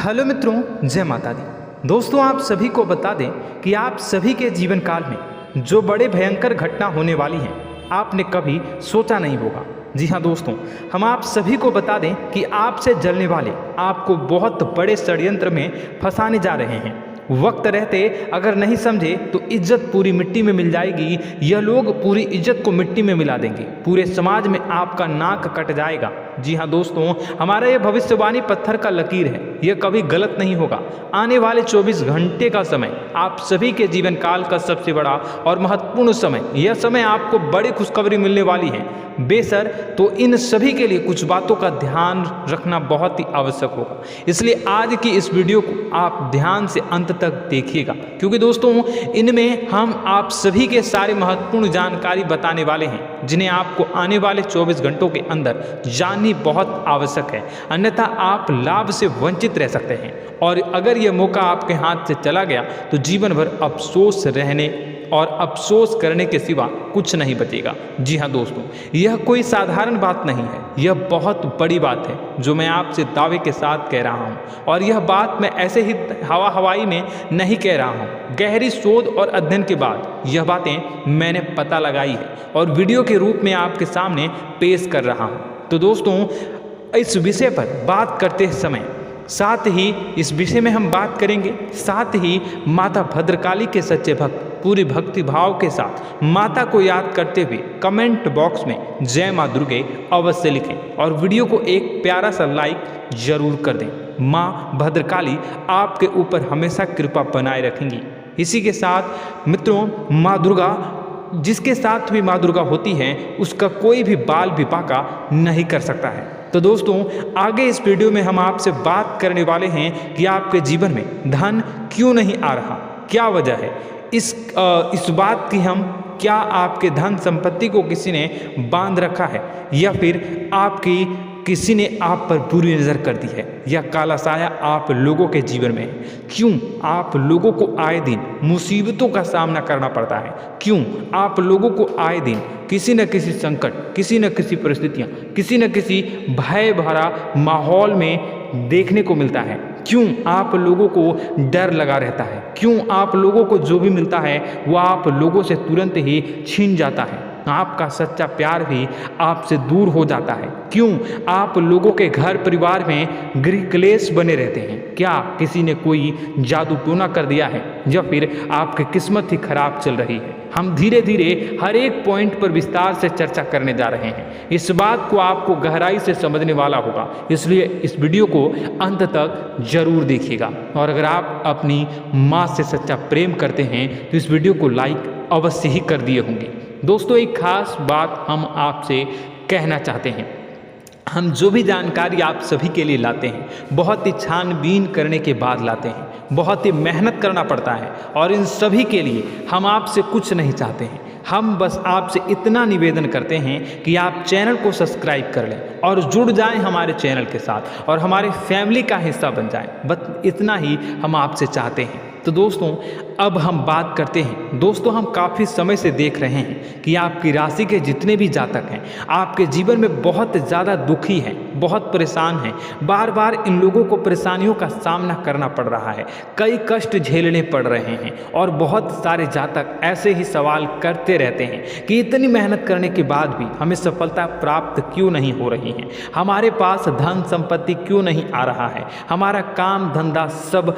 Hello मित्रों, जय माता दी। दोस्तों, आप सभी को बता दें कि आप सभी के जीवन काल में जो बड़े भयंकर घटना होने वाली हैं, आपने कभी सोचा नहीं होगा। जी हाँ दोस्तों, हम आप सभी को बता दें कि आपसे जलने वाले आपको बहुत बड़े षड्यंत्र में फंसाने जा रहे हैं। वक्त रहते अगर नहीं समझे तो इज्जत पूरी मिट्टी में मिल जाएगी। यह लोग पूरी इज्जत को मिट्टी में मिला देंगे। पूरे समाज में आपका नाक कट जाएगा। जी हाँ दोस्तों, हमारा यह भविष्यवाणी पत्थर का लकीर है, यह कभी गलत नहीं होगा। आने वाले 24 घंटे का समय आप सभी के जीवन काल का सबसे बड़ा और महत्वपूर्ण समय। यह समय आपको बड़ी खुशखबरी मिलने वाली है बेसर, तो इन सभी के लिए कुछ बातों का ध्यान रखना बहुत ही आवश्यक होगा। इसलिए आज की इस वीडियो को आप ध्यान से अंत तक देखिएगा, क्योंकि दोस्तों इनमें हम आप सभी के सारे महत्वपूर्ण जानकारी बताने वाले हैं, जिन्हें आपको आने वाले 24 घंटों के अंदर जाननी बहुत आवश्यक है। अन्यथा आप लाभ से वंचित रह सकते हैं, और अगर यह मौका आपके हाथ से चला गया तो जीवन भर अफसोस रहने और अफसोस करने के सिवा कुछ नहीं बचेगा। जी हाँ दोस्तों, यह कोई साधारण बात नहीं है, यह बहुत बड़ी बात है जो मैं आपसे दावे के साथ कह रहा हूँ। और यह बात मैं ऐसे ही हवाई में नहीं कह रहा हूँ। गहरी शोध और अध्ययन के बाद यह बातें मैंने पता लगाई है और वीडियो के रूप में आपके सामने पेश कर रहा हूँ। तो दोस्तों, इस विषय पर बात करते समय साथ ही इस विषय में हम बात करेंगे, साथ ही माता भद्रकाली के सच्चे भक्त पूरी भक्ति भाव के साथ माता को याद करते हुए कमेंट बॉक्स में जय माँ दुर्गे अवश्य लिखें और वीडियो को एक प्यारा सा लाइक जरूर कर दें। माँ भद्रकाली आपके ऊपर हमेशा कृपा बनाए रखेंगी। इसी के साथ मित्रों, माँ दुर्गा, जिसके साथ भी माँ दुर्गा होती है उसका कोई भी बाल भी बांका नहीं कर सकता है। तो दोस्तों, आगे इस वीडियो में हम आपसे बात करने वाले हैं कि आपके जीवन में धन क्यों नहीं आ रहा, क्या वजह है इस बात की। हम क्या आपके धन संपत्ति को किसी ने बांध रखा है, या फिर आपकी किसी ने आप पर बुरी नज़र कर दी है, या काला साया आप लोगों के जीवन में है। क्यों आप लोगों को आए दिन मुसीबतों का सामना करना पड़ता है, क्यों आप लोगों को आए दिन किसी न किसी संकट, किसी न किसी परिस्थितियाँ, किसी न किसी भय भरा माहौल में देखने को मिलता है, क्यों आप लोगों को डर लगा रहता है, क्यों आप लोगों को जो भी मिलता है वो आप लोगों से तुरंत ही छीन जाता है, आपका सच्चा प्यार भी आपसे दूर हो जाता है, क्यों आप लोगों के घर परिवार में गृह क्लेश बने रहते हैं। क्या किसी ने कोई जादू टोना कर दिया है, या फिर आपकी किस्मत ही खराब चल रही है। हम धीरे धीरे हर एक पॉइंट पर विस्तार से चर्चा करने जा रहे हैं। इस बात को आपको गहराई से समझने वाला होगा, इसलिए इस वीडियो को अंत तक जरूर देखिएगा। और अगर आप अपनी माँ से सच्चा प्रेम करते हैं तो इस वीडियो को लाइक अवश्य ही कर दिए होंगे। दोस्तों, एक खास बात हम आपसे कहना चाहते हैं। हम जो भी जानकारी आप सभी के लिए लाते हैं, बहुत ही छानबीन करने के बाद लाते हैं, बहुत ही मेहनत करना पड़ता है, और इन सभी के लिए हम आपसे कुछ नहीं चाहते हैं। हम बस आपसे इतना निवेदन करते हैं कि आप चैनल को सब्सक्राइब कर लें और जुड़ जाएं हमारे चैनल के साथ और हमारे फैमिली का हिस्सा बन जाएं। बस इतना ही हम आपसे चाहते हैं। तो दोस्तों, अब हम बात करते हैं। दोस्तों, हम काफ़ी समय से देख रहे हैं कि आपकी राशि के जितने भी जातक हैं आपके जीवन में बहुत ज़्यादा दुखी हैं, बहुत परेशान हैं। बार बार इन लोगों को परेशानियों का सामना करना पड़ रहा है, कई कष्ट झेलने पड़ रहे हैं, और बहुत सारे जातक ऐसे ही सवाल करते रहते हैं कि इतनी मेहनत करने के बाद भी हमें सफलता प्राप्त क्यों नहीं हो रही है, हमारे पास धन संपत्ति क्यों नहीं आ रहा है, हमारा काम धंधा सब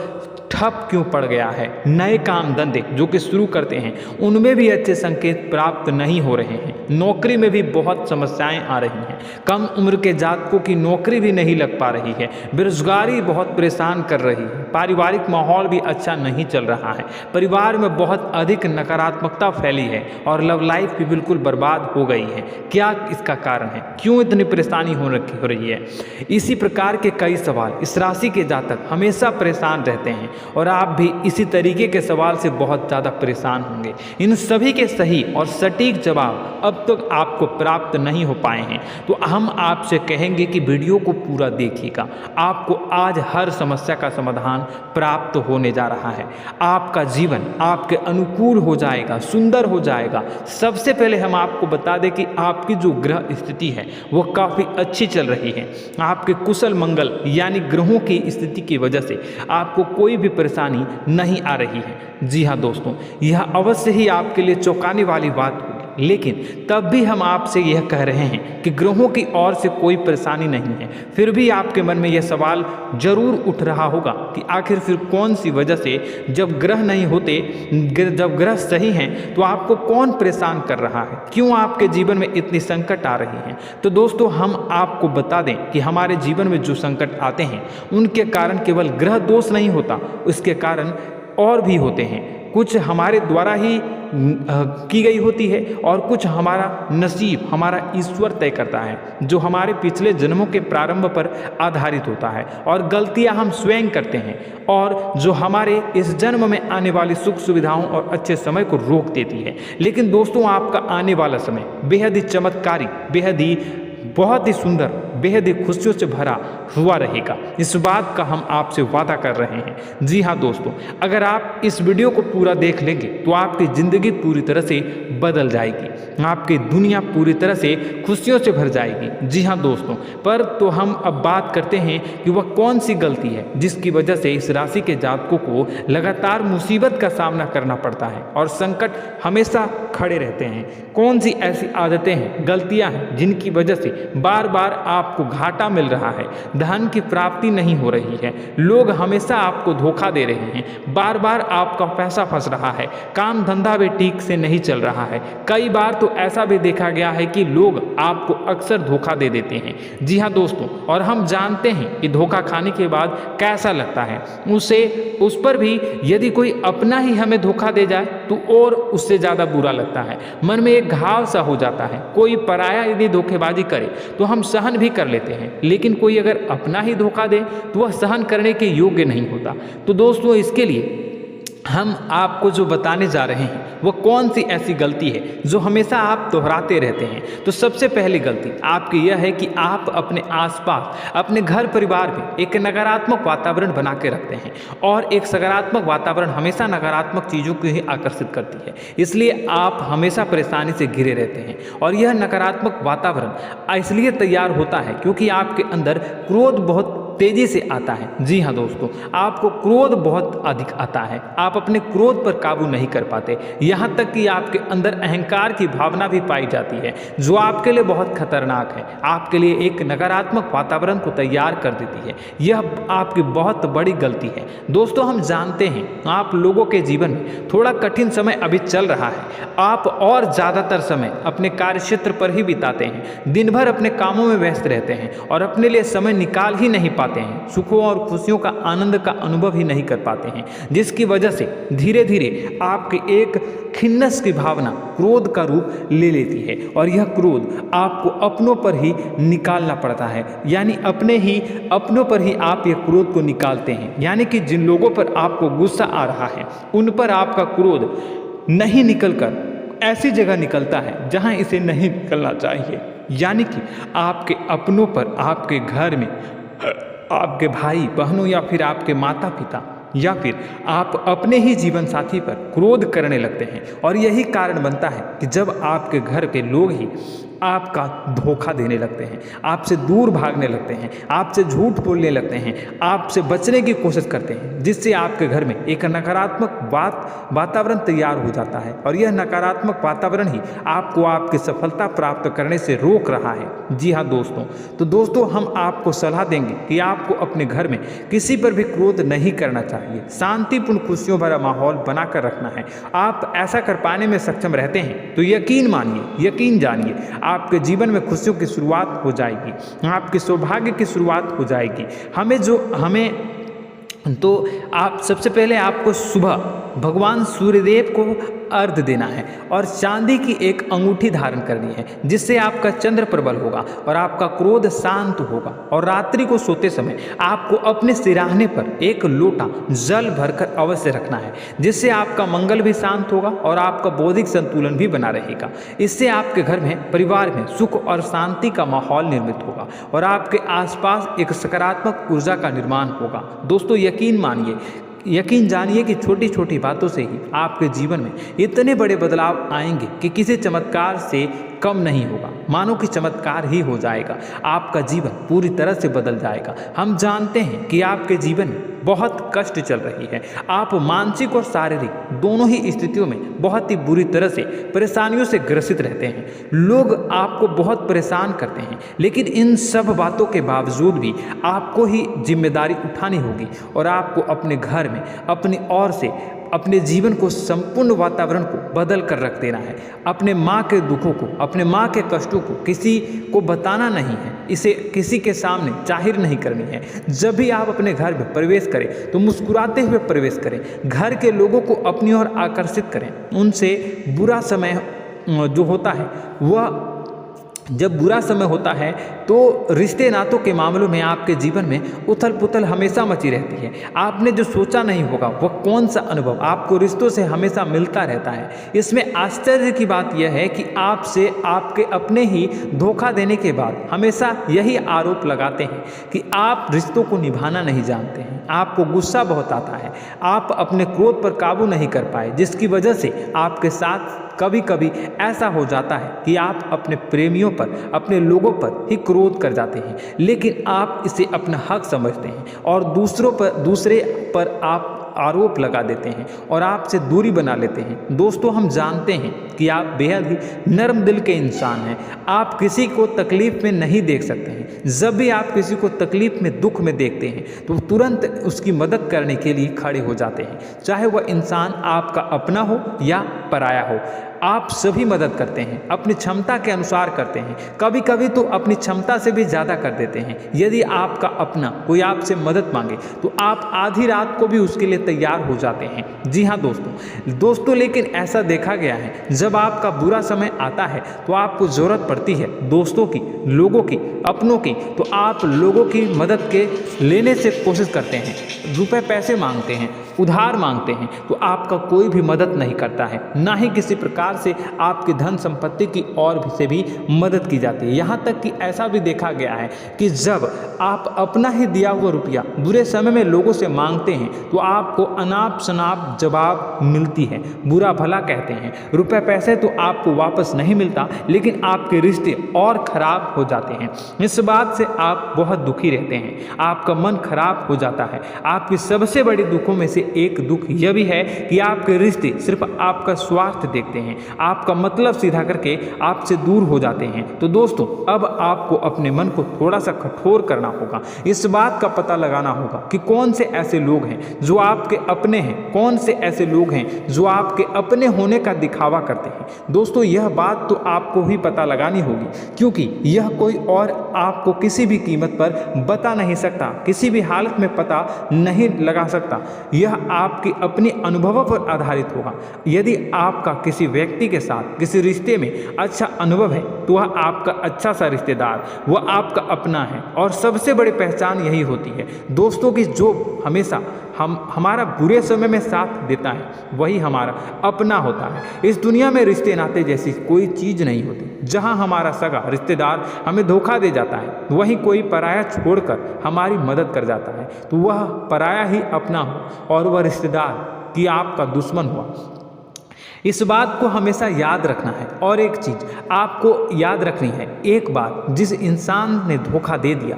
ठप क्यों पड़ गया है, नए काम धंधे जो कि शुरू करते हैं उनमें भी अच्छे संकेत प्राप्त नहीं हो रहे हैं, नौकरी में भी बहुत समस्याएं आ रही हैं, कम उम्र के जातकों की नौकरी भी नहीं लग पा रही है, बेरोजगारी बहुत परेशान कर रही है, पारिवारिक माहौल भी अच्छा नहीं चल रहा है, परिवार में बहुत अधिक नकारात्मकता फैली है, और लव लाइफ भी बिल्कुल बर्बाद हो गई है। क्या इसका कारण है, क्यों इतनी परेशानी हो रही है? इसी प्रकार के कई सवाल इस राशि के जातक हमेशा परेशान रहते हैं, और आप भी इसी तरीके के सवाल से बहुत ज़्यादा परेशान होंगे। इन सभी के सही और सटीक जवाब अब तक आपको प्राप्त नहीं हो पाए हैं, तो हम आपसे कहेंगे कि वीडियो को पूरा देखिएगा। आपको आज हर समस्या का समाधान प्राप्त होने जा रहा है। आपका जीवन आपके अनुकूल हो जाएगा, सुंदर हो जाएगा। सबसे पहले हम आपको बता दें कि आपकी जो ग्रह स्थिति है वो काफ़ी अच्छी चल रही है। आपके कुशल मंगल यानी ग्रहों की स्थिति की वजह से आपको कोई भी परेशानी नहीं आ रही है। जी हाँ दोस्तों, यह अवश्य ही आपके लिए चौंकाने वाली बात होगी, लेकिन तब भी हम आपसे यह कह रहे हैं कि ग्रहों की ओर से कोई परेशानी नहीं है। फिर भी आपके मन में यह सवाल जरूर उठ रहा होगा कि आखिर फिर कौन सी वजह से, जब ग्रह नहीं होते, जब ग्रह सही हैं, तो आपको कौन परेशान कर रहा है, क्यों आपके जीवन में इतनी संकट आ रही हैं। तो दोस्तों, हम आपको बता दें कि हमारे जीवन में जो संकट आते हैं उनके कारण केवल ग्रह दोष नहीं होता, उसके कारण और भी होते हैं। कुछ हमारे द्वारा ही की गई होती है और कुछ हमारा नसीब, हमारा ईश्वर तय करता है, जो हमारे पिछले जन्मों के प्रारंभ पर आधारित होता है। और गलतियां हम स्वयं करते हैं और जो हमारे इस जन्म में आने वाली सुख सुविधाओं और अच्छे समय को रोक देती है। लेकिन दोस्तों, आपका आने वाला समय बेहद ही चमत्कारी, बेहद ही बहुत ही सुंदर, बेहद ही खुशियों से भरा हुआ रहेगा। इस बात का हम आपसे वादा कर रहे हैं। जी हाँ दोस्तों, अगर आप इस वीडियो को पूरा देख लेंगे तो आपकी ज़िंदगी पूरी तरह से बदल जाएगी, आपकी दुनिया पूरी तरह से खुशियों से भर जाएगी। जी हाँ दोस्तों, पर तो हम अब बात करते हैं कि वह कौन सी गलती है जिसकी वजह से इस राशि के जातकों को लगातार मुसीबत का सामना करना पड़ता है और संकट हमेशा खड़े रहते हैं। कौन सी ऐसी आदतें हैं, गलतियाँ हैं जिनकी वजह से बार बार आपको घाटा मिल रहा है, धन की प्राप्ति नहीं हो रही है, लोग हमेशा आपको धोखा दे रहे हैं, बार बार आपका पैसा फंस रहा है, काम धंधा भी ठीक से नहीं चल रहा है। कई बार तो ऐसा भी देखा गया है कि लोग आपको अक्सर धोखा दे देते हैं। जी हाँ दोस्तों, और हम जानते हैं कि धोखा खाने के बाद कैसा लगता है। उस पर भी यदि कोई अपना ही हमें धोखा दे जाए तो और उससे ज़्यादा बुरा लगता है, मन में एक घाव सा हो जाता है। कोई पराया यदि धोखेबाजी करे तो हम सहन भी कर लेते हैं, लेकिन कोई अगर अपना ही धोखा दे तो वह सहन करने के योग्य नहीं होता। तो दोस्तों, इसके लिए हम आपको जो बताने जा रहे हैं वो कौन सी ऐसी गलती है जो हमेशा आप दोहराते रहते हैं। तो सबसे पहली गलती आपकी यह है कि आप अपने आसपास, अपने घर परिवार में एक नकारात्मक वातावरण बना के रखते हैं, और एक सकारात्मक वातावरण हमेशा नकारात्मक चीज़ों को ही आकर्षित करती है। इसलिए आप हमेशा परेशानी से घिरे रहते हैं, और यह नकारात्मक वातावरण इसलिए तैयार होता है क्योंकि आपके अंदर क्रोध बहुत तेजी से आता है। जी हाँ दोस्तों, आपको क्रोध बहुत अधिक आता है, आप अपने क्रोध पर काबू नहीं कर पाते, यहाँ तक कि आपके अंदर अहंकार की भावना भी पाई जाती है, जो आपके लिए बहुत खतरनाक है, आपके लिए एक नकारात्मक वातावरण को तैयार कर देती है। यह आपकी बहुत बड़ी गलती है। दोस्तों, हम जानते हैं आप लोगों के जीवन में थोड़ा कठिन समय अभी चल रहा है, आप और ज़्यादातर समय अपने कार्यक्षेत्र पर ही बिताते हैं, दिन भर अपने कामों में व्यस्त रहते हैं और अपने लिए समय निकाल ही नहीं पाते हैं, सुखों और खुशियों का आनंद का अनुभव ही नहीं कर पाते हैं, जिसकी वजह से धीरे धीरे आपकी एक खिन्नस की भावना क्रोध का रूप ले लेती है, और यह क्रोध आपको अपनों पर ही निकालना पड़ता है। यानी अपनों पर ही आप यह क्रोध को निकालते हैं, यानी कि जिन लोगों पर आपको गुस्सा आ रहा है उन पर आपका क्रोध नहीं निकलकर ऐसी जगह निकलता है जहां इसे नहीं निकलना चाहिए। यानी कि आपके अपनों पर, आपके घर में आपके भाई बहनों या फिर आपके माता पिता या फिर आप अपने ही जीवन साथी पर क्रोध करने लगते हैं, और यही कारण बनता है कि जब आपके घर के लोग ही आपका धोखा देने लगते हैं, आपसे दूर भागने लगते हैं, आपसे झूठ बोलने लगते हैं, आपसे बचने की कोशिश करते हैं, जिससे आपके घर में एक नकारात्मक वातावरण तैयार हो जाता है, और यह नकारात्मक वातावरण ही आपको आपकी सफलता प्राप्त करने से रोक रहा है। जी हाँ दोस्तों, तो दोस्तों, हम आपको सलाह देंगे कि आपको अपने घर में किसी पर भी क्रोध नहीं करना चाहिए, शांतिपूर्ण खुशियों भरा माहौल बनाकर रखना है। आप ऐसा कर पाने में सक्षम रहते हैं तो यकीन मानिए, यकीन जानिए, आपके जीवन में खुशियों की शुरुआत हो जाएगी, आपके सौभाग्य की शुरुआत हो जाएगी। तो आप सबसे पहले आपको सुबह भगवान सूर्यदेव को अर्घ देना है और चांदी की एक अंगूठी धारण करनी है, जिससे आपका चंद्र प्रबल होगा और आपका क्रोध शांत होगा। और रात्रि को सोते समय आपको अपने सिरहाने पर एक लोटा जल भरकर अवश्य रखना है, जिससे आपका मंगल भी शांत होगा और आपका बौद्धिक संतुलन भी बना रहेगा। इससे आपके घर में, परिवार में सुख और शांति का माहौल निर्मित होगा और आपके आसपास एक सकारात्मक ऊर्जा का निर्माण होगा। दोस्तों यकीन जानिए कि छोटी छोटी बातों से ही आपके जीवन में इतने बड़े बदलाव आएंगे कि किसी चमत्कार से कम नहीं होगा, मानो कि चमत्कार ही हो जाएगा। आपका जीवन पूरी तरह से बदल जाएगा। हम जानते हैं कि आपके जीवन में बहुत कष्ट चल रही है, आप मानसिक और शारीरिक दोनों ही स्थितियों में बहुत ही बुरी तरह से परेशानियों से ग्रसित रहते हैं। लोग आपको बहुत परेशान करते हैं, लेकिन इन सब बातों के बावजूद भी आपको ही जिम्मेदारी उठानी होगी और आपको अपने घर में अपनी ओर से अपने जीवन को, संपूर्ण वातावरण को बदल कर रख देना है। अपने माँ के दुखों को, अपने माँ के कष्टों को किसी को बताना नहीं है, इसे किसी के सामने जाहिर नहीं करनी है। जब भी आप अपने घर में प्रवेश करें तो मुस्कुराते हुए प्रवेश करें, घर के लोगों को अपनी ओर आकर्षित करें। उनसे बुरा समय जो होता है वह जब बुरा समय होता है तो रिश्ते नातों के मामलों में आपके जीवन में उथल पुथल हमेशा मची रहती है। आपने जो सोचा नहीं होगा वह कौन सा अनुभव आपको रिश्तों से हमेशा मिलता रहता है। इसमें आश्चर्य की बात यह है कि आपसे आपके अपने ही धोखा देने के बाद हमेशा यही आरोप लगाते हैं कि आप रिश्तों को निभाना नहीं जानते हैं, आपको गुस्सा बहुत आता है, आप अपने क्रोध पर काबू नहीं कर पाए, जिसकी वजह से आपके साथ कभी कभी ऐसा हो जाता है कि आप अपने प्रेमियों पर, अपने लोगों पर ही क्रोध कर जाते हैं, लेकिन आप इसे अपना हक समझते हैं और दूसरे पर आप आरोप लगा देते हैं और आपसे दूरी बना लेते हैं। दोस्तों हम जानते हैं कि आप बेहद ही नर्म दिल के इंसान हैं। आप किसी को तकलीफ में नहीं देख सकते हैं। जब भी आप किसी को तकलीफ में, दुख में देखते हैं तो तुरंत उसकी मदद करने के लिए खड़े हो जाते हैं, चाहे वह इंसान आपका अपना हो या पराया हो। आप सभी मदद करते हैं, अपनी क्षमता के अनुसार करते हैं, कभी कभी तो अपनी क्षमता से भी ज़्यादा कर देते हैं। यदि आपका अपना कोई आपसे मदद मांगे तो आप आधी रात को भी उसके लिए तैयार हो जाते हैं। जी हाँ दोस्तों, लेकिन ऐसा देखा गया है जब आपका बुरा समय आता है तो आपको ज़रूरत पड़ती है दोस्तों की, लोगों की, अपनों की, तो आप लोगों की मदद के लेने से कोशिश करते हैं, रुपए पैसे मांगते हैं, उधार मांगते हैं, तो आपका कोई भी मदद नहीं करता है, ना ही किसी प्रकार से आपकी धन संपत्ति की ओर से भी मदद की जाती है। यहाँ तक कि ऐसा भी देखा गया है कि जब आप अपना ही दिया हुआ रुपया बुरे समय में लोगों से मांगते हैं तो आपको अनाप शनाप जवाब मिलती है, बुरा भला कहते हैं। रुपए पैसे तो आपको वापस नहीं मिलता, लेकिन आपके रिश्ते और खराब हो जाते हैं। इस बात से आप बहुत दुखी रहते हैं, आपका मन खराब हो जाता है। आपकी सबसे बड़ी दुखों में से एक दुख यह भी है कि आपके रिश्ते सिर्फ आपका स्वार्थ देखते हैं, आपका मतलब सीधा करके आपसे दूर हो जाते हैं। तो दोस्तों अब आपको अपने मन को थोड़ा सा कठोर करना होगा, इस बात का पता लगाना होगा कि कौन से ऐसे लोग हैं जो आपके अपने हैं, कौन से ऐसे लोग हैं जो आपके अपने होने का दिखावा करते हैं। दोस्तों यह बात तो आपको ही पता लगानी होगी, क्योंकि यह कोई और आपको किसी भी कीमत पर बता नहीं सकता, किसी भी हालत में पता नहीं लगा सकता। यह आपके अपने अनुभवों पर आधारित होगा। यदि आपका किसी व्यक्ति के साथ किसी रिश्ते में अच्छा अनुभव है तो वह आपका अच्छा सा रिश्तेदार, वह आपका अपना है, और सबसे बड़ी पहचान यही होती है दोस्तों की, जो हमेशा हमारा बुरे समय में साथ देता है वही हमारा अपना होता है। इस दुनिया में रिश्ते नाते जैसी कोई चीज़ नहीं होती। जहां हमारा सगा रिश्तेदार हमें धोखा दे जाता है, वहीं कोई पराया छोड़कर हमारी मदद कर जाता है, तो वह पराया ही अपना हो और वह रिश्तेदार कि आपका दुश्मन हुआ। इस बात को हमेशा याद रखना है। और एक चीज़ आपको याद रखनी है, एक बात, जिस इंसान ने धोखा दे दिया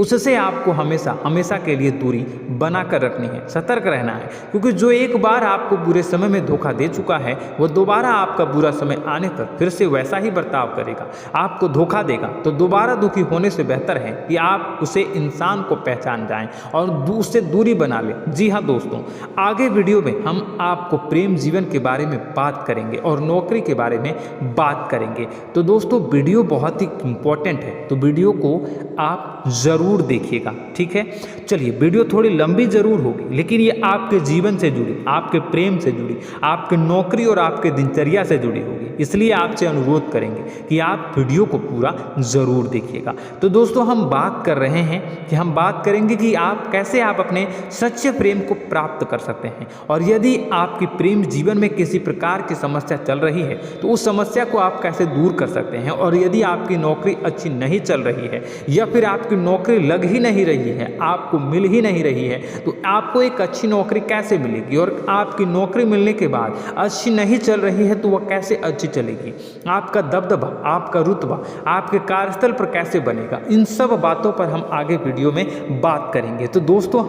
उससे आपको हमेशा के लिए दूरी बना कर रखनी है, सतर्क रहना है, क्योंकि जो एक बार आपको बुरे समय में धोखा दे चुका है वह दोबारा आपका बुरा समय आने पर फिर से वैसा ही बर्ताव करेगा, आपको धोखा देगा। तो दोबारा दुखी होने से बेहतर है कि आप उसे इंसान को पहचान जाएं और उससे दूरी बना लें। जी हाँ दोस्तों, आगे वीडियो में हम आपको प्रेम जीवन के बारे बारे में बात करेंगे और नौकरी के बारे में बात करेंगे। तो दोस्तों वीडियो बहुत ही इम्पोर्टेंट है, तो वीडियो को आप ज़रूर देखिएगा, ठीक है। चलिए, वीडियो थोड़ी लंबी ज़रूर होगी, लेकिन ये आपके जीवन से जुड़ी, आपके प्रेम से जुड़ी, आपके नौकरी और आपके दिनचर्या से जुड़ी होगी, इसलिए आपसे अनुरोध करेंगे कि आप वीडियो को पूरा ज़रूर देखिएगा। तो दोस्तों, हम बात कर रहे हैं कि हम बात करेंगे कि आप कैसे आप अपने सच्चे प्रेम को प्राप्त कर सकते हैं, और यदि आपकी प्रेम जीवन में किसी प्रकार की समस्या चल रही है तो उस समस्या को आप कैसे दूर कर सकते हैं, और यदि आपकी नौकरी अच्छी नहीं चल रही है या फिर आपकी नौकरी लग ही नहीं रही है, आपको मिल ही नहीं रही है, तो आपको एक अच्छी नौकरी कैसे मिलेगी, और आपकी नौकरी मिलने के बाद अच्छी नहीं चल रही है तो वह कैसे अच्छी चलेगी, आपका दबदबा, आपका रुतबा आपके कार्यस्थल पर कैसे बनेगा, इन सब बातों पर हम आगे वीडियो में बात करेंगे। तो दोस्तों,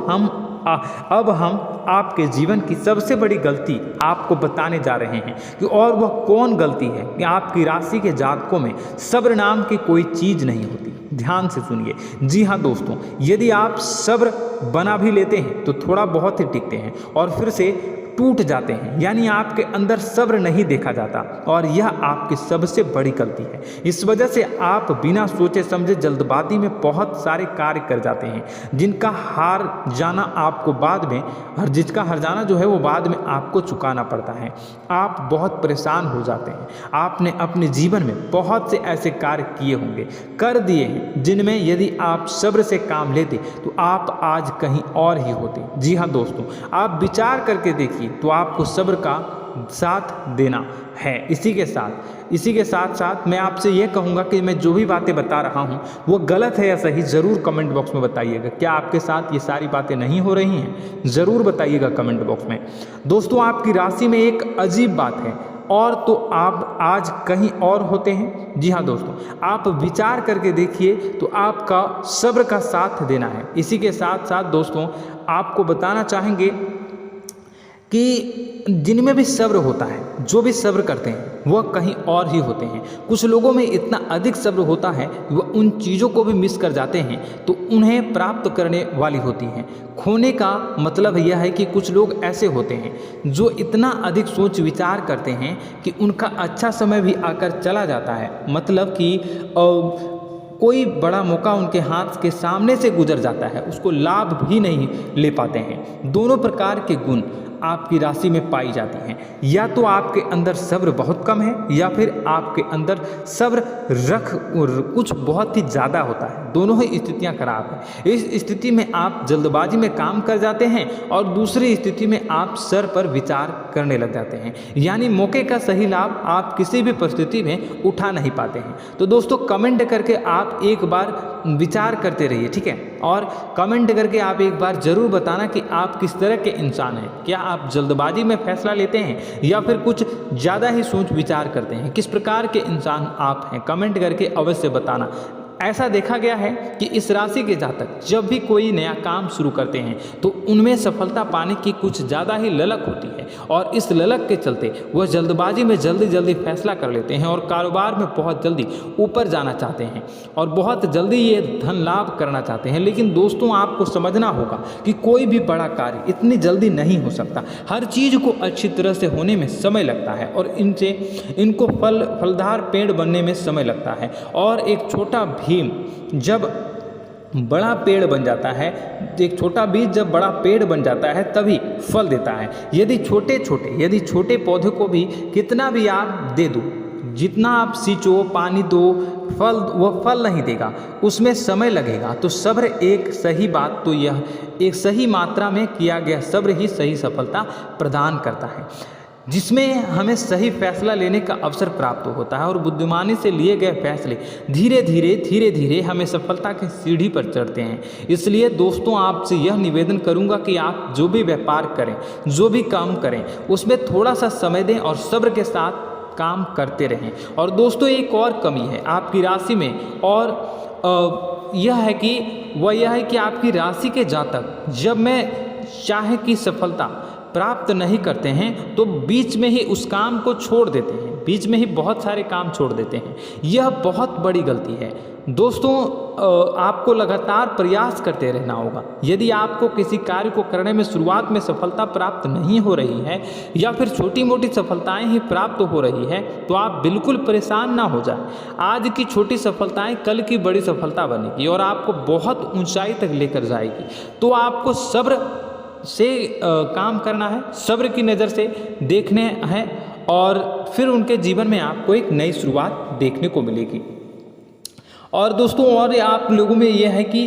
अब हम आपके जीवन की सबसे बड़ी गलती आपको बताने जा रहे हैं कि और वह कौन गलती है कि आपकी राशि के जातकों में सब्र नाम की कोई चीज़ नहीं होती। ध्यान से सुनिए। जी हाँ दोस्तों, यदि आप सब्र बना भी लेते हैं तो थोड़ा बहुत ही टिकते हैं और फिर से टूट जाते हैं, यानी आपके अंदर सब्र नहीं देखा जाता, और यह आपकी सबसे बड़ी गलती है। इस वजह से आप बिना सोचे समझे जल्दबाजी में बहुत सारे कार्य कर जाते हैं, जिनका हार जाना आपको बाद में, और जिसका हर जाना जो है वो बाद में आपको चुकाना पड़ता है। आप बहुत परेशान हो जाते हैं। आपने अपने जीवन में बहुत से ऐसे कार्य किए होंगे, कर दिए हैं, जिनमें यदि आप सब्र से काम लेते तो आप आज कहीं और ही होते। जी हाँ दोस्तों, आप विचार करके देखिए तो आपको सब्र का साथ देना है। इसी के साथ साथ मैं आपसे ये कहूँगा कि मैं जो भी बातें बता रहा हूँ वो गलत है या सही, ज़रूर कमेंट बॉक्स में बताइएगा। क्या आपके साथ ये सारी बातें नहीं हो रही हैं? ज़रूर बताइएगा कमेंट बॉक्स में। दोस्तों, आपकी राशि में एक अजीब बात है, और तो आप आज कहीं और होते हैं। जी हाँ दोस्तों, आप विचार करके देखिए तो आपका सब्र का साथ देना है। इसी के साथ साथ दोस्तों, आपको बताना चाहेंगे कि जिनमें भी सब्र होता है, जो भी सब्र करते हैं वह कहीं और ही होते हैं। कुछ लोगों में इतना अधिक सब्र होता है कि वह उन चीज़ों को भी मिस कर जाते हैं तो उन्हें प्राप्त करने वाली होती हैं। खोने का मतलब यह है कि कुछ लोग ऐसे होते हैं जो इतना अधिक सोच विचार करते हैं कि उनका अच्छा समय भी आकर चला जाता है, मतलब कि कोई बड़ा मौका उनके हाथ के सामने से गुजर जाता है, उसको लाभ भी नहीं ले पाते हैं। दोनों प्रकार के गुण आपकी राशि में पाई जाती हैं। या तो आपके अंदर सब्र बहुत कम है, या फिर आपके अंदर सब्र कुछ बहुत ही ज़्यादा होता है। दोनों ही स्थितियां खराब है। इस स्थिति में आप जल्दबाजी में काम कर जाते हैं, और दूसरी स्थिति में आप सर पर विचार करने लग जाते हैं, यानी मौके का सही लाभ आप किसी भी परिस्थिति में उठा नहीं पाते हैं। तो दोस्तों, कमेंट करके आप एक बार विचार करते रहिए, ठीक है, और कमेंट करके आप एक बार ज़रूर बताना कि आप किस तरह के इंसान हैं। क्या आप जल्दबाजी में फैसला लेते हैं या फिर कुछ ज़्यादा ही सोच विचार करते हैं? किस प्रकार के इंसान आप हैं? कमेंट करके अवश्य बताना। ऐसा देखा गया है कि इस राशि के जातक जब भी कोई नया काम शुरू करते हैं तो उनमें सफलता पाने की कुछ ज़्यादा ही ललक होती है, और इस ललक के चलते वह जल्दबाजी में जल्दी फैसला कर लेते हैं और कारोबार में बहुत जल्दी ऊपर जाना चाहते हैं और बहुत जल्दी ये धन लाभ करना चाहते हैं। लेकिन दोस्तों, आपको समझना होगा कि कोई भी बड़ा कार्य इतनी जल्दी नहीं हो सकता। हर चीज़ को अच्छी तरह से होने में समय लगता है, और इनको फलदार पेड़ बनने में समय लगता है। और एक छोटा भीम जब बड़ा पेड़ बन जाता है, एक छोटा बीज जब बड़ा पेड़ बन जाता है तभी फल देता है। यदि छोटे पौधे को भी कितना भी आप दे दो, जितना आप सींचो, पानी दो, वह फल नहीं देगा, उसमें समय लगेगा। तो सब्र एक सही बात, तो यह एक सही मात्रा में किया गया सब्र ही सही सफलता प्रदान करता है, जिसमें हमें सही फैसला लेने का अवसर प्राप्त होता है, और बुद्धिमानी से लिए गए फैसले धीरे धीरे हमें सफलता की सीढ़ी पर चढ़ते हैं। इसलिए दोस्तों, आपसे यह निवेदन करूंगा कि आप जो भी व्यापार करें, जो भी काम करें, उसमें थोड़ा सा समय दें और सब्र के साथ काम करते रहें। और दोस्तों, एक और कमी है आपकी राशि में, और यह है कि आपकी राशि के जातक जब में चाहे की सफलता प्राप्त नहीं करते हैं तो बीच में ही उस काम को छोड़ देते हैं, बीच में ही बहुत सारे काम छोड़ देते हैं। यह बहुत बड़ी गलती है दोस्तों। आपको लगातार प्रयास करते रहना होगा। यदि आपको किसी कार्य को करने में शुरुआत में सफलता प्राप्त नहीं हो रही है या फिर छोटी मोटी सफलताएं ही प्राप्त हो रही है तो आप बिल्कुल परेशान ना हो जाए। आज की छोटी सफलताएं कल की बड़ी सफलता बनेगी और आपको बहुत ऊंचाई तक लेकर जाएगी। तो आपको सब्र से काम करना है, सब्र की नज़र से देखने हैं और फिर उनके जीवन में आपको एक नई शुरुआत देखने को मिलेगी। और दोस्तों और आप लोगों में यह है कि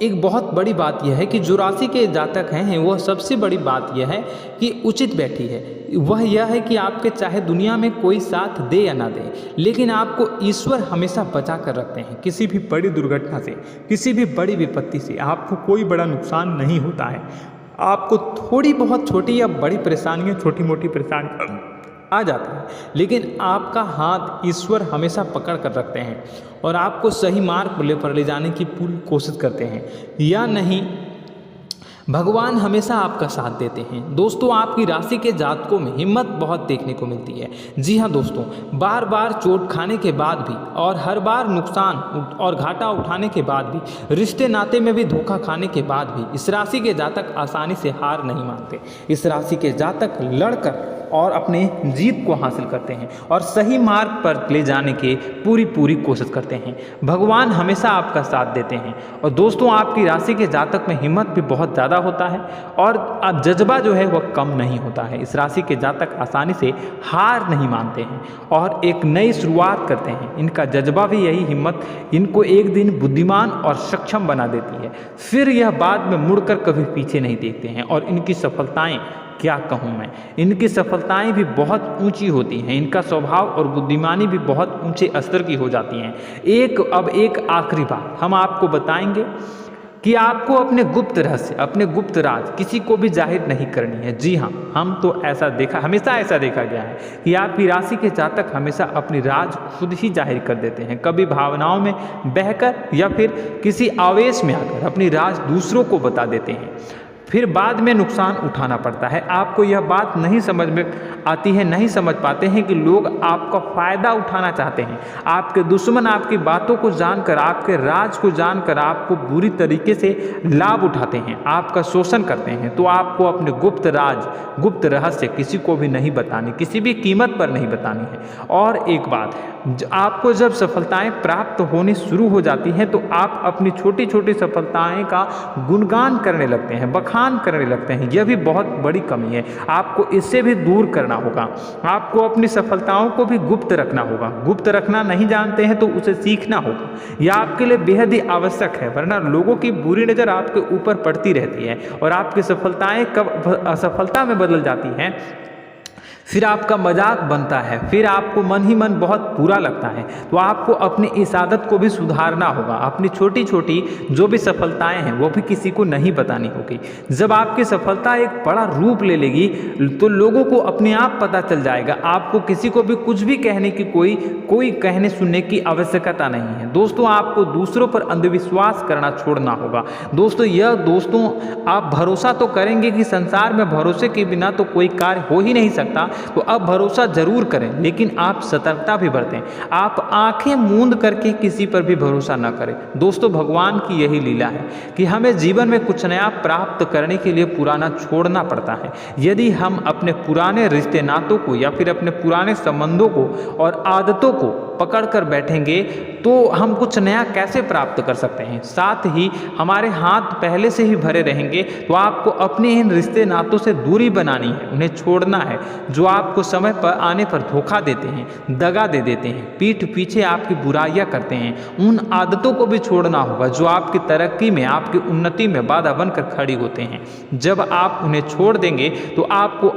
एक बहुत बड़ी बात यह है कि जो राशि के जातक हैं वह सबसे बड़ी बात यह है कि उचित बैठी है। वह यह है कि आपके चाहे दुनिया में कोई साथ दे या ना दे, लेकिन आपको ईश्वर हमेशा बचा कर रखते हैं। किसी भी बड़ी दुर्घटना से, किसी भी बड़ी विपत्ति से आपको कोई बड़ा नुकसान नहीं होता है। आपको थोड़ी बहुत छोटी या बड़ी परेशानियाँ, छोटी मोटी परेशानी आ जाता है, लेकिन आपका हाथ ईश्वर हमेशा पकड़ कर रखते हैं और आपको सही मार्ग पर ले जाने की पूरी कोशिश करते हैं। या नहीं, भगवान हमेशा आपका साथ देते हैं। दोस्तों आपकी राशि के जातकों में हिम्मत बहुत देखने को मिलती है। जी हाँ दोस्तों, बार बार चोट खाने के बाद भी और हर बार नुकसान और घाटा उठाने के बाद भी, रिश्ते नाते में भी धोखा खाने के बाद भी इस राशि के जातक आसानी से हार नहीं मानते। इस राशि के जातक लड़कर और अपने जीत को हासिल करते हैं और सही मार्ग पर ले जाने की पूरी कोशिश करते हैं। भगवान हमेशा आपका साथ देते हैं। और दोस्तों आपकी राशि के जातक में हिम्मत भी बहुत ज़्यादा होता है और अब जज्बा जो है वह कम नहीं होता है। इस राशि के जातक आसानी से हार नहीं मानते हैं और एक नई शुरुआत करते हैं। इनका जज्बा भी यही हिम्मत इनको एक दिन बुद्धिमान और सक्षम बना देती है। फिर यह बाद में मुड़कर कभी पीछे नहीं देखते हैं और इनकी सफलताएं क्या कहूँ मैं, इनकी सफलताएं भी बहुत ऊंची होती हैं। इनका स्वभाव और बुद्धिमानी भी बहुत ऊंचे स्तर की हो जाती हैं। अब एक आखिरी बात हम आपको बताएंगे कि आपको अपने गुप्त रहस्य, अपने गुप्त राज किसी को भी जाहिर नहीं करनी है। जी हाँ, हम तो हमेशा ऐसा देखा गया है कि आपकी राशि के जातक हमेशा अपनी राज खुद ही जाहिर कर देते हैं। कभी भावनाओं में बहकर या फिर किसी आवेश में आकर अपनी राज दूसरों को बता देते हैं, फिर बाद में नुकसान उठाना पड़ता है। आपको यह बात नहीं समझ में आती है, नहीं समझ पाते हैं कि लोग आपका फ़ायदा उठाना चाहते हैं। आपके दुश्मन आपकी बातों को जानकर, आपके राज को जानकर आपको बुरी तरीके से लाभ उठाते हैं, आपका शोषण करते हैं। तो आपको अपने गुप्त राज, गुप्त रहस्य किसी को भी नहीं बतानी, किसी भी कीमत पर नहीं बतानी है। और एक बात, आपको जब सफलताएं प्राप्त होनी शुरू हो जाती हैं तो आप अपनी छोटी छोटी सफलताएं का गुणगान करने लगते हैं, बखान करने लगते हैं। यह भी बहुत बड़ी कमी है, आपको इससे भी दूर करना होगा। आपको अपनी सफलताओं को भी गुप्त रखना होगा। गुप्त रखना नहीं जानते हैं तो उसे सीखना होगा। यह आपके लिए बेहद ही आवश्यक है, वरना लोगों की बुरी नज़र आपके ऊपर पड़ती रहती है और आपकी सफलताएं कब असफलता में बदल जाती हैं, फिर आपका मजाक बनता है, फिर आपको मन ही मन बहुत बुरा लगता है। तो आपको अपनी इस आदत को भी सुधारना होगा। अपनी छोटी छोटी जो भी सफलताएं हैं वो भी किसी को नहीं बतानी होगी। जब आपकी सफलता एक बड़ा रूप ले लेगी तो लोगों को अपने आप पता चल जाएगा। आपको किसी को भी कुछ भी कहने की कोई कहने सुनने की आवश्यकता नहीं है। दोस्तों आपको दूसरों पर अंधविश्वास करना छोड़ना होगा। दोस्तों आप भरोसा तो करेंगे कि संसार में भरोसे के बिना तो कोई कार्य हो ही नहीं सकता, तो अब भरोसा जरूर करें, लेकिन आप सतर्कता भी बरतें। आप आंखें मूंद करके किसी पर भी भरोसा न करें। दोस्तों भगवान की यही लीला है कि हमें जीवन में कुछ नया प्राप्त करने के लिए पुराना छोड़ना पड़ता है। यदि हम अपने पुराने रिश्ते नातों को या फिर अपने पुराने संबंधों को और आदतों को पकड़ कर बैठेंगे तो हम कुछ नया कैसे प्राप्त कर सकते हैं। साथ ही हमारे हाथ पहले से ही भरे रहेंगे। तो आपको अपने इन रिश्ते नातों से दूरी बनानी है, उन्हें छोड़ना है जो आपको समय पर आने पर धोखा देते हैं, दगा दे देते हैं, पीठ पीछे आपकी बुराइयां करते हैं। उन आदतों को भी छोड़ना होगा जो आपकी तरक्की में, आपकी उन्नति में बाधा बनकर खड़ी होते हैं। जब आप उन्हें छोड़ देंगे तो आपको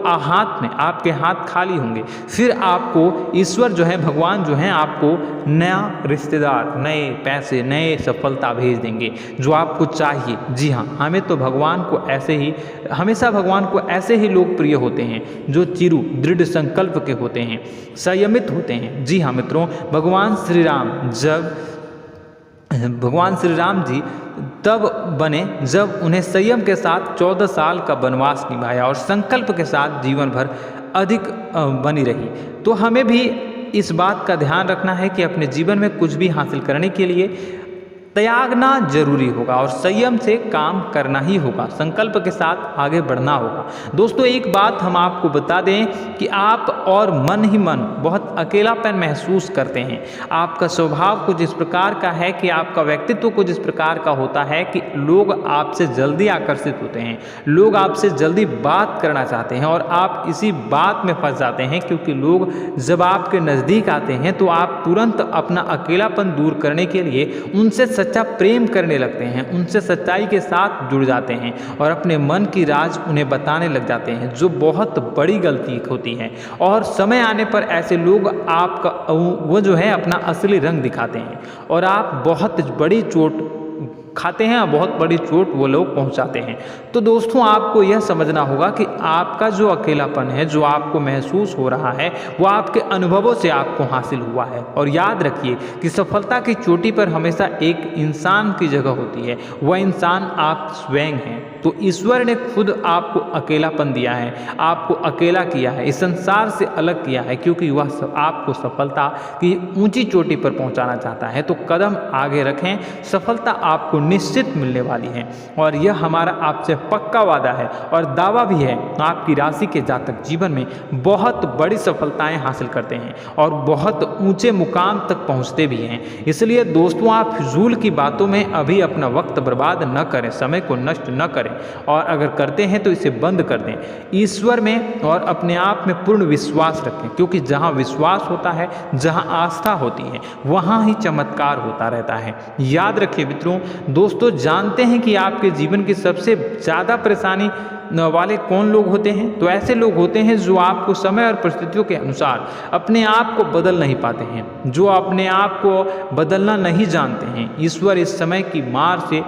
आपके हाथ खाली होंगे। फिर आपको ईश्वर जो है, भगवान जो है, आपको नया रिश्तेदार, नए पैसे, नए सफलता भेज देंगे जो आपको चाहिए। जी हाँ, हमें तो हमेशा भगवान को ऐसे ही लोग प्रिय होते हैं जो चिरु दृढ़ संकल्प के होते हैं, संयमित होते हैं। जी हाँ मित्रों, भगवान श्री राम जी तब बने जब उन्हें संयम के साथ 14 साल का वनवास निभाया और संकल्प के साथ जीवन भर अधिक बनी रही। तो हमें भी इस बात का ध्यान रखना है कि अपने जीवन में कुछ भी हासिल करने के लिए त्यागना जरूरी होगा और संयम से काम करना ही होगा, संकल्प के साथ आगे बढ़ना होगा। दोस्तों एक बात हम आपको बता दें कि आप और मन ही मन बहुत अकेलापन महसूस करते हैं। आपका स्वभाव कुछ इस प्रकार का है कि आपका व्यक्तित्व कुछ इस प्रकार का होता है कि लोग आपसे जल्दी आकर्षित होते हैं, लोग आपसे जल्दी बात करना चाहते हैं और आप इसी बात में फंस जाते हैं, क्योंकि लोग जब आपके नज़दीक आते हैं तो आप तुरंत अपना अकेलापन दूर करने के लिए उनसे सच्चा प्रेम करने लगते हैं, उनसे सच्चाई के साथ जुड़ जाते हैं और अपने मन की राज उन्हें बताने लग जाते हैं, जो बहुत बड़ी गलती होती है। और समय आने पर ऐसे लोग आपका वो जो है अपना असली रंग दिखाते हैं और आप बहुत बड़ी चोट खाते हैं और बहुत बड़ी चोट वो लोग पहुंचाते हैं। तो दोस्तों आपको यह समझना होगा कि आपका जो अकेलापन है, जो आपको महसूस हो रहा है, वो आपके अनुभवों से आपको हासिल हुआ है। और याद रखिए कि सफलता की चोटी पर हमेशा एक इंसान की जगह होती है, वह इंसान आप स्वयं हैं। तो ईश्वर ने खुद आपको अकेलापन दिया है, आपको अकेला किया है, इस संसार से अलग किया है, क्योंकि वह आपको सफलता की ऊंची चोटी पर पहुंचाना चाहता है। तो कदम आगे रखें, सफलता आपको निश्चित मिलने वाली है और यह हमारा आपसे पक्का वादा है और दावा भी है। आपकी राशि के जातक जीवन में बहुत बड़ी सफलताएं हासिल करते हैं और बहुत ऊंचे मुकाम तक पहुंचते भी हैं। इसलिए दोस्तों आप फिजूल की बातों में अभी अपना वक्त बर्बाद न करें, समय को नष्ट न करें और अगर करते हैं तो इसे बंद कर दें। ईश्वर में और अपने आप में पूर्ण विश्वास रखें, क्योंकि जहां विश्वास होता है, जहां आस्था होती है, वहां ही चमत्कार होता रहता है। याद रखिए मित्रों, दोस्तों जानते हैं कि आपके जीवन की सबसे ज़्यादा परेशानी वाले कौन लोग होते हैं? तो ऐसे लोग होते हैं जो आपको समय और परिस्थितियों के अनुसार अपने आप को बदल नहीं पाते हैं, जो अपने आप को बदलना नहीं जानते हैं। ईश्वर इस समय की मार से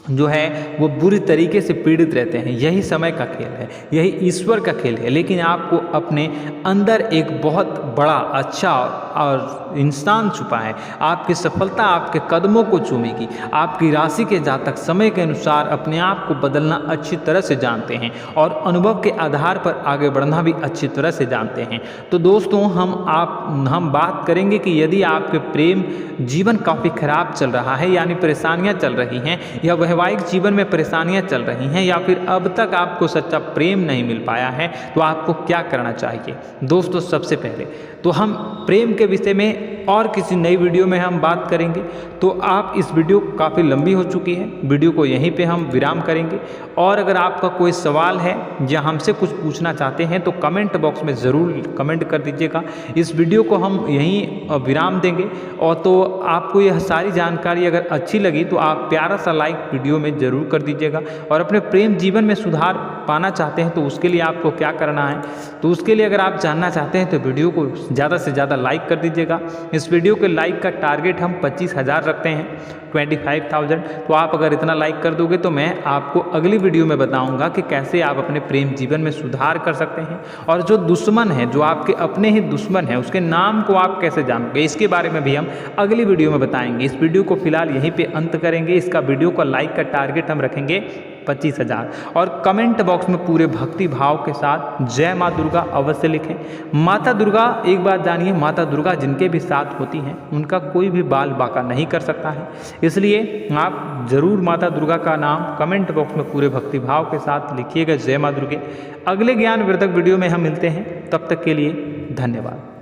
जो है वो बुरी तरीके से पीड़ित रहते हैं। यही समय का खेल है, यही ईश्वर का खेल है। लेकिन आपको अपने अंदर एक बहुत बड़ा अच्छा और इंसान छुपा है। आपकी सफलता आपके कदमों को चूमेगी। आपकी राशि के जातक समय के अनुसार अपने आप को बदलना अच्छी तरह से जानते हैं और अनुभव के आधार पर आगे बढ़ना भी अच्छी तरह से जानते हैं। तो दोस्तों हम बात करेंगे कि यदि आपके प्रेम जीवन काफ़ी खराब चल रहा है, यानी परेशानियां चल रही हैं, या वैवाहिक जीवन में परेशानियां चल रही हैं, या फिर अब तक आपको सच्चा प्रेम नहीं मिल पाया है, तो आपको क्या करना चाहिए? दोस्तों सबसे पहले तो हम प्रेम के विषय में और किसी नई वीडियो में हम बात करेंगे। तो आप इस वीडियो काफ़ी लंबी हो चुकी है, वीडियो को यहीं पे हम विराम करेंगे। और अगर आपका कोई सवाल है या हमसे कुछ पूछना चाहते हैं तो कमेंट बॉक्स में ज़रूर कमेंट कर दीजिएगा। इस वीडियो को हम यहीं विराम देंगे। और तो आपको यह सारी जानकारी अगर अच्छी लगी तो आप प्यारा सा लाइक वीडियो में ज़रूर कर दीजिएगा। और अपने प्रेम जीवन में सुधार पाना चाहते हैं तो उसके लिए आपको क्या करना है, तो उसके लिए अगर आप जानना चाहते हैं तो वीडियो को ज़्यादा से ज़्यादा लाइक कर दीजिएगा। इस वीडियो के लाइक का टारगेट हम 25,000 रखते हैं, 25,000। तो आप अगर इतना लाइक कर दोगे तो मैं आपको अगली वीडियो में बताऊंगा कि कैसे आप अपने प्रेम जीवन में सुधार कर सकते हैं। और जो दुश्मन है, जो आपके अपने ही दुश्मन है, उसके नाम को आप कैसे जानोगे, इसके बारे में भी हम अगली वीडियो में बताएंगे। इस वीडियो को फिलहाल यहीं पे अंत करेंगे। इसका वीडियो का लाइक का टारगेट हम रखेंगे 25,000। और कमेंट बॉक्स में पूरे भक्ति भाव के साथ जय माँ दुर्गा अवश्य लिखें। माता दुर्गा, एक बात जानिए, माता दुर्गा जिनके भी साथ होती हैं उनका कोई भी बाल बांका नहीं कर सकता है। इसलिए आप जरूर माता दुर्गा का नाम कमेंट बॉक्स में पूरे भक्ति भाव के साथ लिखिएगा, जय माँ दुर्गे। अगले ज्ञानवर्धक वीडियो में हम मिलते हैं, तब तक के लिए धन्यवाद।